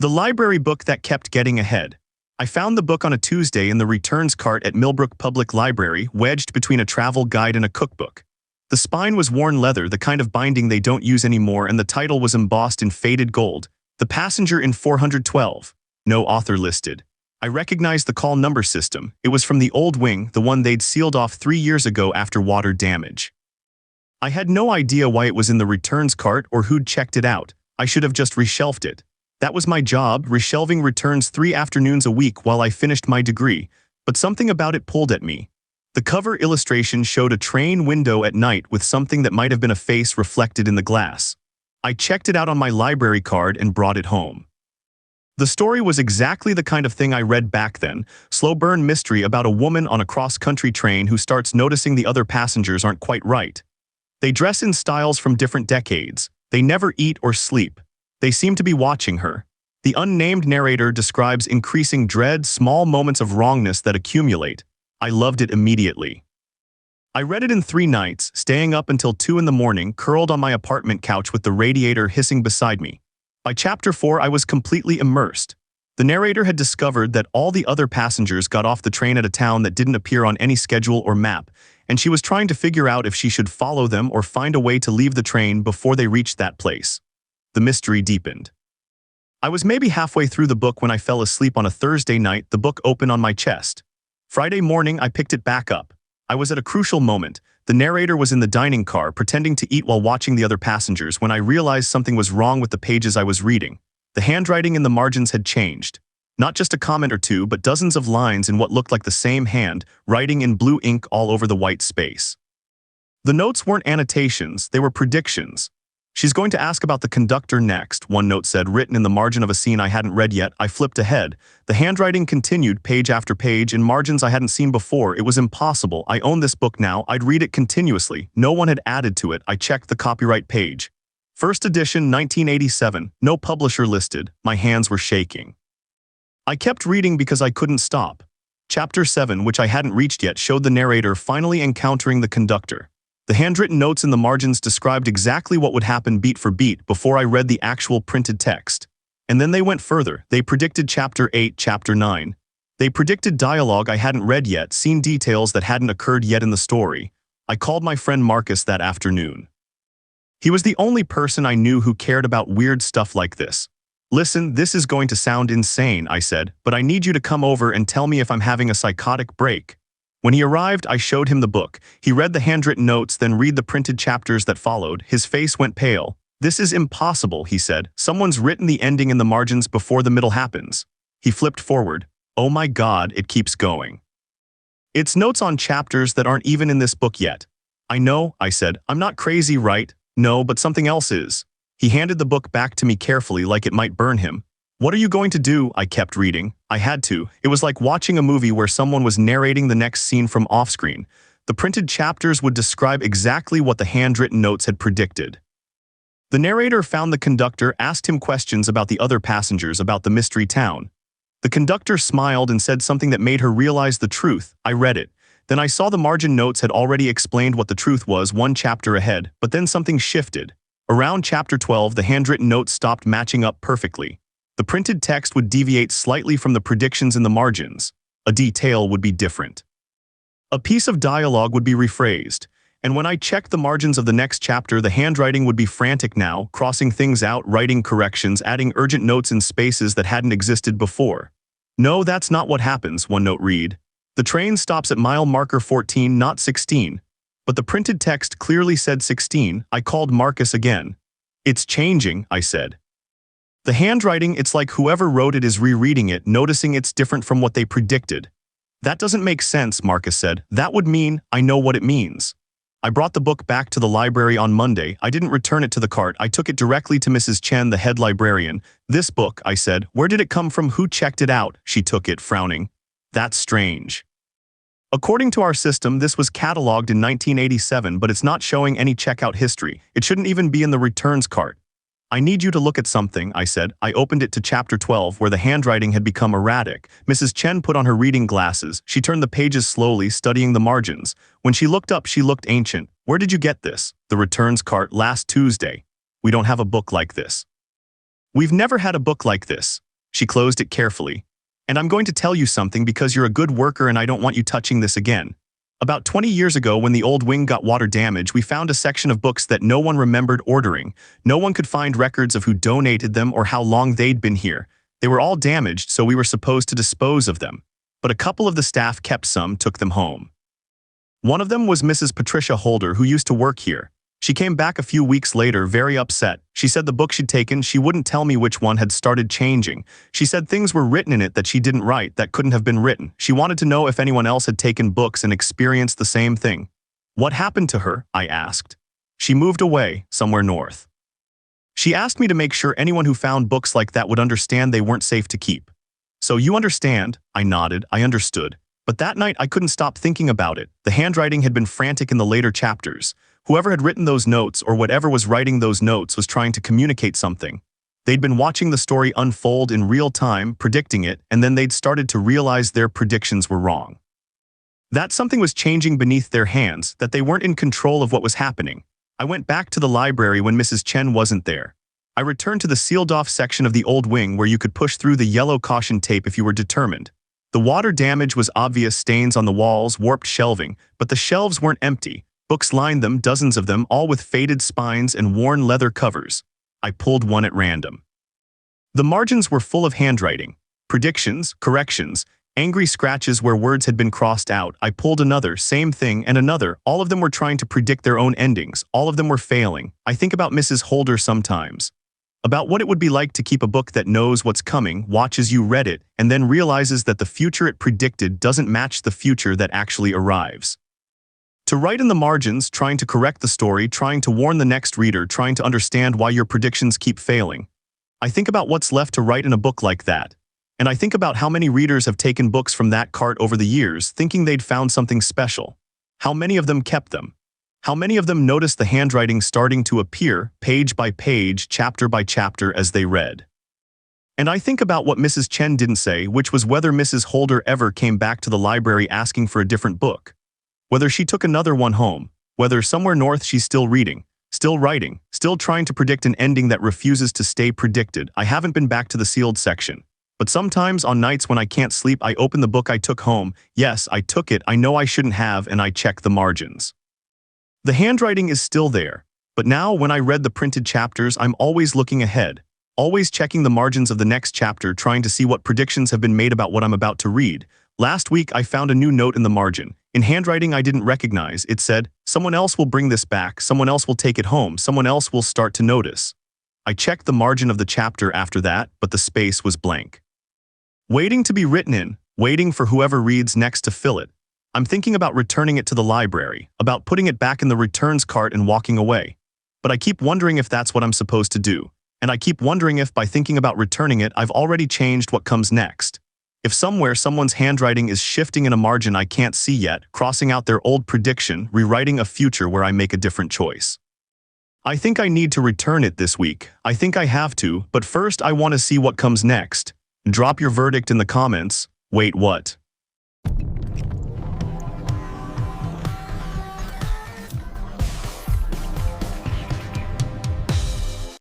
The library book that kept getting ahead. I found the book on a Tuesday in the returns cart at Millbrook Public Library, wedged between a travel guide and a cookbook. The spine was worn leather, the kind of binding they don't use anymore, and the title was embossed in faded gold. The passenger in 412. No author listed. I recognized the call number system. It was from the old wing, the one they'd sealed off 3 years ago after water damage. I had no idea why it was in the returns cart or who'd checked it out. I should have just reshelved it. That was my job, reshelving returns 3 afternoons a week while I finished my degree, but something about it pulled at me. The cover illustration showed a train window at night with something that might have been a face reflected in the glass. I checked it out on my library card and brought it home. The story was exactly the kind of thing I read back then, slow burn mystery about a woman on a cross-country train who starts noticing the other passengers aren't quite right. They dress in styles from different decades. They never eat or sleep. They seem to be watching her. The unnamed narrator describes increasing dread, small moments of wrongness that accumulate. I loved it immediately. I read it in 3 nights, staying up until 2 in the morning, curled on my apartment couch with the radiator hissing beside me. By chapter 4, I was completely immersed. The narrator had discovered that all the other passengers got off the train at a town that didn't appear on any schedule or map, and she was trying to figure out if she should follow them or find a way to leave the train before they reached that place. The mystery deepened. I was maybe halfway through the book when I fell asleep on a Thursday night, the book open on my chest. Friday morning, I picked it back up. I was at a crucial moment. The narrator was in the dining car, pretending to eat while watching the other passengers, when I realized something was wrong with the pages I was reading. The handwriting in the margins had changed. Not just a comment or two, but dozens of lines in what looked like the same hand, writing in blue ink all over the white space. The notes weren't annotations, they were predictions. "She's going to ask about the conductor next," one note said, written in the margin of a scene I hadn't read yet. I flipped ahead. The handwriting continued, page after page, in margins I hadn't seen before. It was impossible. I owned this book now. I'd read it continuously. No one had added to it. I checked the copyright page. First edition, 1987. No publisher listed. My hands were shaking. I kept reading because I couldn't stop. Chapter 7, which I hadn't reached yet, showed the narrator finally encountering the conductor. The handwritten notes in the margins described exactly what would happen beat for beat before I read the actual printed text. And then they went further. They predicted Chapter 8, Chapter 9. They predicted dialogue I hadn't read yet, seen details that hadn't occurred yet in the story. I called my friend Marcus that afternoon. He was the only person I knew who cared about weird stuff like this. "Listen, this is going to sound insane," I said, "but I need you to come over and tell me if I'm having a psychotic break." When he arrived, I showed him the book. He read the handwritten notes, then read the printed chapters that followed. His face went pale. "This is impossible," he said. "Someone's written the ending in the margins before the middle happens." He flipped forward. "Oh my God, it keeps going. It's notes on chapters that aren't even in this book yet." "I know," I said. "I'm not crazy, right?" "No, but something else is." He handed the book back to me carefully, like it might burn him. "What are you going to do?" I kept reading. I had to. It was like watching a movie where someone was narrating the next scene from off-screen. The printed chapters would describe exactly what the handwritten notes had predicted. The narrator found the conductor, asked him questions about the other passengers, about the mystery town. The conductor smiled and said something that made her realize the truth. I read it. Then I saw the margin notes had already explained what the truth was 1 chapter ahead, but then something shifted. Around chapter 12, the handwritten notes stopped matching up perfectly. The printed text would deviate slightly from the predictions in the margins. A detail would be different. A piece of dialogue would be rephrased. And when I checked the margins of the next chapter, the handwriting would be frantic now, crossing things out, writing corrections, adding urgent notes in spaces that hadn't existed before. "No, that's not what happens," one note read. "The train stops at mile marker 14, not 16. But the printed text clearly said 16. I called Marcus again. "It's changing," I said. "The handwriting, it's like whoever wrote it is rereading it, noticing it's different from what they predicted." "That doesn't make sense," Marcus said. "That would mean I know what it means." I brought the book back to the library on Monday. I didn't return it to the cart. I took it directly to Mrs. Chen, the head librarian. "This book," I said. "Where did it come from? Who checked it out?" She took it, frowning. "That's strange. According to our system, this was cataloged in 1987, but it's not showing any checkout history. It shouldn't even be in the returns cart." "I need you to look at something," I said. I opened it to chapter 12, where the handwriting had become erratic. Mrs. Chen put on her reading glasses. She turned the pages slowly, studying the margins. When she looked up, she looked ancient. "Where did you get this?" "The returns cart last Tuesday." "We don't have a book like this." "We've never had a book like this." She closed it carefully. And I'm going to tell you something because you're a good worker and I don't want you touching this again. About 20 years ago, when the old wing got water damage, we found a section of books that no one remembered ordering. No one could find records of who donated them or how long they'd been here. They were all damaged, so we were supposed to dispose of them. But a couple of the staff kept some, took them home. One of them was Mrs. Patricia Holder, who used to work here. She came back a few weeks later, very upset. She said the book she'd taken, she wouldn't tell me which one, had started changing. She said things were written in it that she didn't write, that couldn't have been written. She wanted to know if anyone else had taken books and experienced the same thing. What happened to her? I asked. She moved away, somewhere north. She asked me to make sure anyone who found books like that would understand they weren't safe to keep. So you understand? I nodded. I understood. But that night I couldn't stop thinking about it. The handwriting had been frantic in the later chapters. Whoever had written those notes, or whatever was writing those notes, was trying to communicate something. They'd been watching the story unfold in real time, predicting it, and then they'd started to realize their predictions were wrong. That something was changing beneath their hands, that they weren't in control of what was happening. I went back to the library when Mrs. Chen wasn't there. I returned to the sealed-off section of the old wing where you could push through the yellow caution tape if you were determined. The water damage was obvious: stains on the walls, warped shelving, but the shelves weren't empty. Books lined them, dozens of them, all with faded spines and worn leather covers. I pulled one at random. The margins were full of handwriting, predictions, corrections, angry scratches where words had been crossed out. I pulled another, same thing, and another. All of them were trying to predict their own endings. All of them were failing. I think about Mrs. Holder sometimes. About what it would be like to keep a book that knows what's coming, watches you read it, and then realizes that the future it predicted doesn't match the future that actually arrives. To write in the margins, trying to correct the story, trying to warn the next reader, trying to understand why your predictions keep failing. I think about what's left to write in a book like that. And I think about how many readers have taken books from that cart over the years, thinking they'd found something special. How many of them kept them? How many of them noticed the handwriting starting to appear, page by page, chapter by chapter, as they read? And I think about what Mrs. Chen didn't say, which was whether Mrs. Holder ever came back to the library asking for a different book. Whether she took another one home, whether somewhere north she's still reading, still writing, still trying to predict an ending that refuses to stay predicted. I haven't been back to the sealed section. But sometimes on nights when I can't sleep, I open the book I took home. Yes, I took it, I know I shouldn't have, and I check the margins. The handwriting is still there, but now when I read the printed chapters, I'm always looking ahead, always checking the margins of the next chapter, trying to see what predictions have been made about what I'm about to read. Last week, I found a new note in the margin. In handwriting I didn't recognize. It said, "Someone else will bring this back, someone else will take it home, someone else will start to notice." I checked the margin of the chapter after that, but the space was blank. Waiting to be written in, waiting for whoever reads next to fill it. I'm thinking about returning it to the library, about putting it back in the returns cart and walking away. But I keep wondering if that's what I'm supposed to do. And I keep wondering if, by thinking about returning it, I've already changed what comes next. If somewhere someone's handwriting is shifting in a margin I can't see yet, crossing out their old prediction, rewriting a future where I make a different choice. I think I need to return it this week. I think I have to, but first I want to see what comes next. Drop your verdict in the comments. Wait, what?